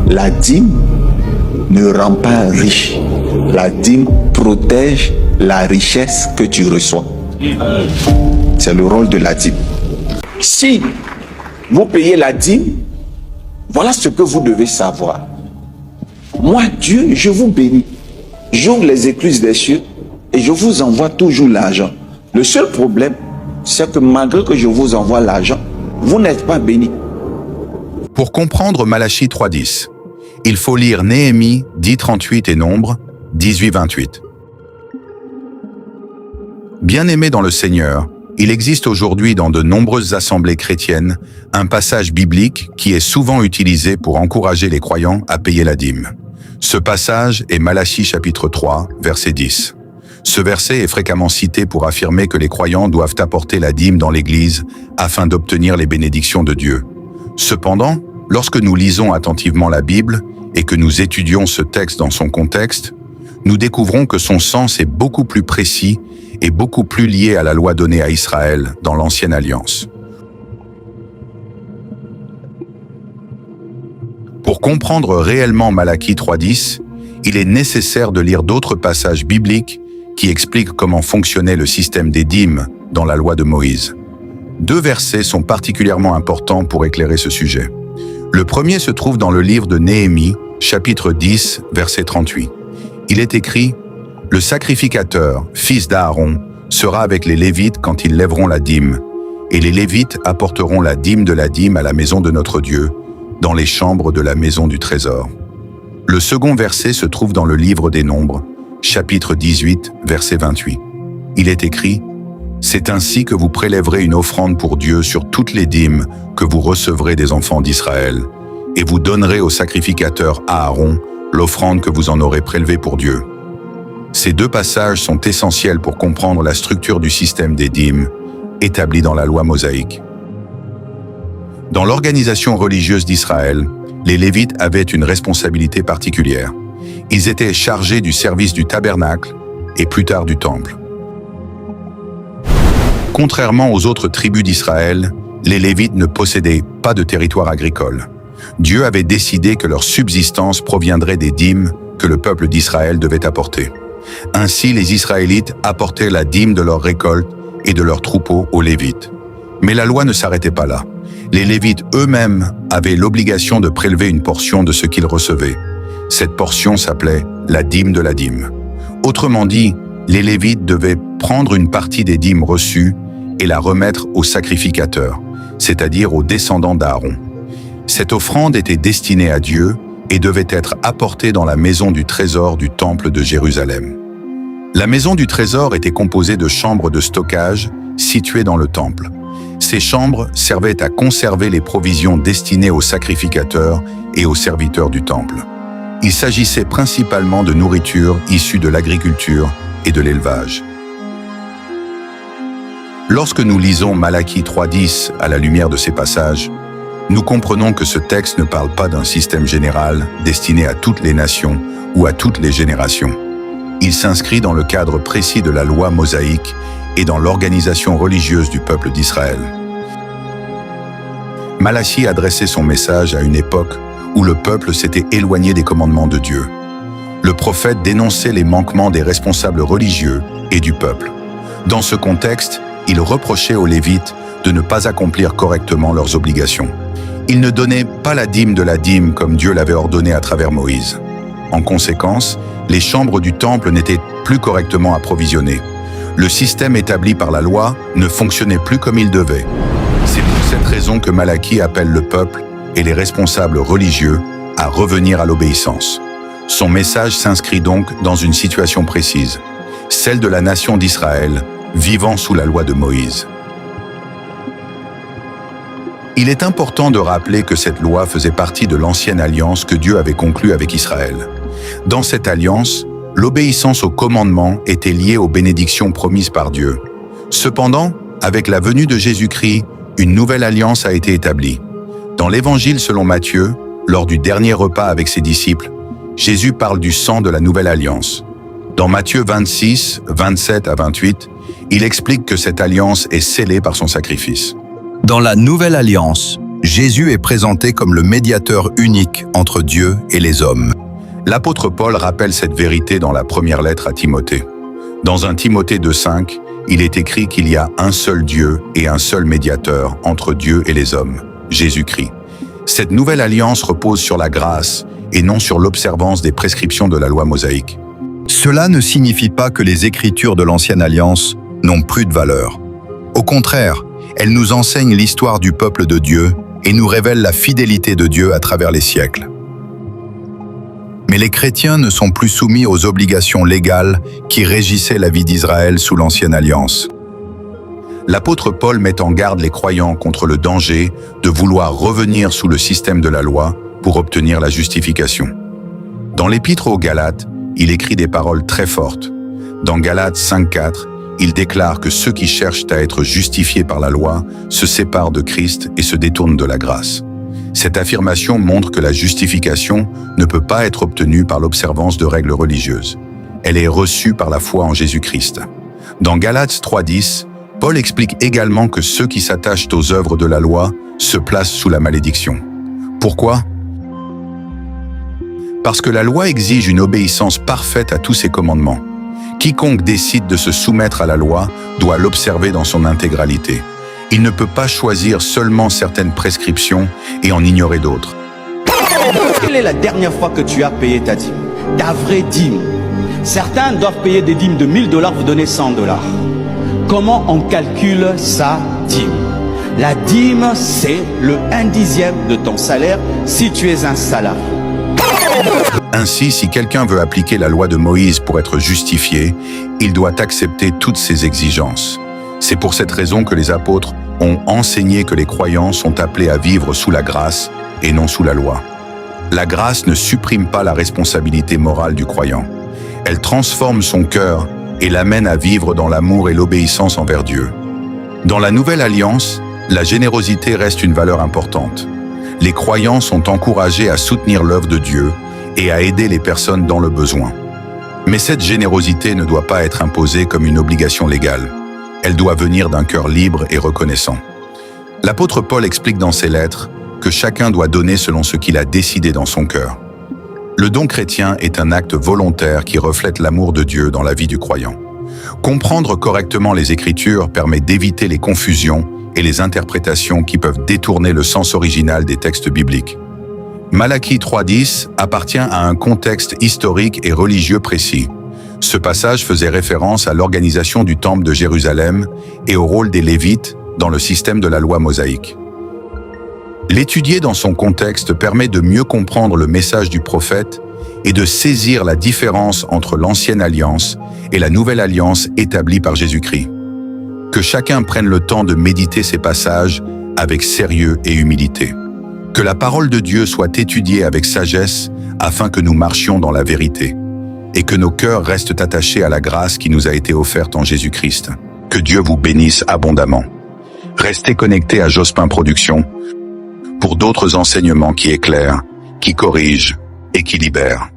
La dîme ne rend pas riche. La dîme protège la richesse que tu reçois. C'est le rôle de la dîme. Si vous payez la dîme, voilà ce que vous devez savoir. Moi, Dieu, je vous bénis. J'ouvre les écluses des cieux et je vous envoie toujours l'argent. Le seul problème, c'est que malgré que je vous envoie l'argent, vous n'êtes pas bénis. Pour comprendre Malachie 3.10, il faut lire Néhémie 10.38 et Nombre 18.28. Bien-aimés dans le Seigneur, il existe aujourd'hui dans de nombreuses assemblées chrétiennes un passage biblique qui est souvent utilisé pour encourager les croyants à payer la dîme. Ce passage est Malachie chapitre 3, verset 10. Ce verset est fréquemment cité pour affirmer que les croyants doivent apporter la dîme dans l'Église afin d'obtenir les bénédictions de Dieu. Cependant, lorsque nous lisons attentivement la Bible et que nous étudions ce texte dans son contexte, nous découvrons que son sens est beaucoup plus précis et beaucoup plus lié à la loi donnée à Israël dans l'Ancienne Alliance. Pour comprendre réellement Malachie 3.10, il est nécessaire de lire d'autres passages bibliques qui expliquent comment fonctionnait le système des dîmes dans la loi de Moïse. 2 versets sont particulièrement importants pour éclairer ce sujet. Le premier se trouve dans le livre de Néhémie, chapitre 10, verset 38. Il est écrit « Le sacrificateur, fils d'Aaron, sera avec les Lévites quand ils lèveront la dîme, et les Lévites apporteront la dîme de la dîme à la maison de notre Dieu, dans les chambres de la maison du trésor. » Le second verset se trouve dans le livre des Nombres, chapitre 18, verset 28. Il est écrit « C'est ainsi que vous prélèverez une offrande pour Dieu sur toutes les dîmes que vous recevrez des enfants d'Israël, et vous donnerez au sacrificateur Aaron l'offrande que vous en aurez prélevée pour Dieu. » Ces 2 passages sont essentiels pour comprendre la structure du système des dîmes établi dans la loi mosaïque. Dans l'organisation religieuse d'Israël, les Lévites avaient une responsabilité particulière. Ils étaient chargés du service du tabernacle et plus tard du temple. Contrairement aux autres tribus d'Israël, les Lévites ne possédaient pas de territoire agricole. Dieu avait décidé que leur subsistance proviendrait des dîmes que le peuple d'Israël devait apporter. Ainsi, les Israélites apportaient la dîme de leurs récoltes et de leurs troupeaux aux Lévites. Mais la loi ne s'arrêtait pas là. Les Lévites eux-mêmes avaient l'obligation de prélever une portion de ce qu'ils recevaient. Cette portion s'appelait la dîme de la dîme. Autrement dit, les Lévites devaient prendre une partie des dîmes reçues et la remettre aux sacrificateurs, c'est-à-dire aux descendants d'Aaron. Cette offrande était destinée à Dieu et devait être apportée dans la maison du trésor du temple de Jérusalem. La maison du trésor était composée de chambres de stockage situées dans le temple. Ces chambres servaient à conserver les provisions destinées aux sacrificateurs et aux serviteurs du temple. Il s'agissait principalement de nourriture issue de l'agriculture et de l'élevage. Lorsque nous lisons Malachie 3.10 à la lumière de ces passages, nous comprenons que ce texte ne parle pas d'un système général destiné à toutes les nations ou à toutes les générations. Il s'inscrit dans le cadre précis de la loi mosaïque et dans l'organisation religieuse du peuple d'Israël. Malachie adressait son message à une époque où le peuple s'était éloigné des commandements de Dieu. Le prophète dénonçait les manquements des responsables religieux et du peuple. Dans ce contexte, il reprochait aux Lévites de ne pas accomplir correctement leurs obligations. Ils ne donnaient pas la dîme de la dîme comme Dieu l'avait ordonné à travers Moïse. En conséquence, les chambres du temple n'étaient plus correctement approvisionnées. Le système établi par la loi ne fonctionnait plus comme il devait. C'est pour cette raison que Malachie appelle le peuple et les responsables religieux à revenir à l'obéissance. Son message s'inscrit donc dans une situation précise, celle de la nation d'Israël vivant sous la loi de Moïse. Il est important de rappeler que cette loi faisait partie de l'ancienne alliance que Dieu avait conclue avec Israël. Dans cette alliance, l'obéissance aux commandements était liée aux bénédictions promises par Dieu. Cependant, avec la venue de Jésus-Christ, une nouvelle alliance a été établie. Dans l'Évangile selon Matthieu, lors du dernier repas avec ses disciples, Jésus parle du sang de la nouvelle alliance. Dans Matthieu 26, 27 à 28, il explique que cette alliance est scellée par son sacrifice. Dans la nouvelle alliance, Jésus est présenté comme le médiateur unique entre Dieu et les hommes. L'apôtre Paul rappelle cette vérité dans la première lettre à Timothée. Dans 1 Timothée 2,5, il est écrit qu'il y a un seul Dieu et un seul médiateur entre Dieu et les hommes, Jésus-Christ. Cette nouvelle alliance repose sur la grâce et non sur l'observance des prescriptions de la loi mosaïque. Cela ne signifie pas que les Écritures de l'Ancienne Alliance n'ont plus de valeur. Au contraire, elles nous enseignent l'histoire du peuple de Dieu et nous révèlent la fidélité de Dieu à travers les siècles. Mais les chrétiens ne sont plus soumis aux obligations légales qui régissaient la vie d'Israël sous l'Ancienne Alliance. L'apôtre Paul met en garde les croyants contre le danger de vouloir revenir sous le système de la loi pour obtenir la justification. Dans l'Épître aux Galates, il écrit des paroles très fortes. Dans Galates 5,4, il déclare que ceux qui cherchent à être justifiés par la loi se séparent de Christ et se détournent de la grâce. Cette affirmation montre que la justification ne peut pas être obtenue par l'observance de règles religieuses. Elle est reçue par la foi en Jésus-Christ. Dans Galates 3,10, Paul explique également que ceux qui s'attachent aux œuvres de la loi se placent sous la malédiction. Pourquoi ? Parce que la loi exige une obéissance parfaite à tous ses commandements. Quiconque décide de se soumettre à la loi doit l'observer dans son intégralité. Il ne peut pas choisir seulement certaines prescriptions et en ignorer d'autres. Quelle est la dernière fois que tu as payé ta dîme? Ta vraie dîme. Certains doivent payer des dîmes de 1000 $, vous donnez 100 $. Comment on calcule sa dîme? La dîme, c'est le 1/10 de ton salaire si tu es un salarié. Ainsi, si quelqu'un veut appliquer la loi de Moïse pour être justifié, il doit accepter toutes ses exigences. C'est pour cette raison que les apôtres ont enseigné que les croyants sont appelés à vivre sous la grâce et non sous la loi. La grâce ne supprime pas la responsabilité morale du croyant. Elle transforme son cœur et l'amène à vivre dans l'amour et l'obéissance envers Dieu. Dans la Nouvelle Alliance, la générosité reste une valeur importante. Les croyants sont encouragés à soutenir l'œuvre de Dieu et à aider les personnes dans le besoin. Mais cette générosité ne doit pas être imposée comme une obligation légale. Elle doit venir d'un cœur libre et reconnaissant. L'apôtre Paul explique dans ses lettres que chacun doit donner selon ce qu'il a décidé dans son cœur. Le don chrétien est un acte volontaire qui reflète l'amour de Dieu dans la vie du croyant. Comprendre correctement les Écritures permet d'éviter les confusions et les interprétations qui peuvent détourner le sens original des textes bibliques. Malachie 3,10 appartient à un contexte historique et religieux précis. Ce passage faisait référence à l'organisation du temple de Jérusalem et au rôle des Lévites dans le système de la loi mosaïque. L'étudier dans son contexte permet de mieux comprendre le message du prophète et de saisir la différence entre l'ancienne alliance et la nouvelle alliance établie par Jésus-Christ. Que chacun prenne le temps de méditer ces passages avec sérieux et humilité. Que la parole de Dieu soit étudiée avec sagesse afin que nous marchions dans la vérité et que nos cœurs restent attachés à la grâce qui nous a été offerte en Jésus-Christ. Que Dieu vous bénisse abondamment. Restez connectés à Jospin Productions pour d'autres enseignements qui éclairent, qui corrigent et qui libèrent.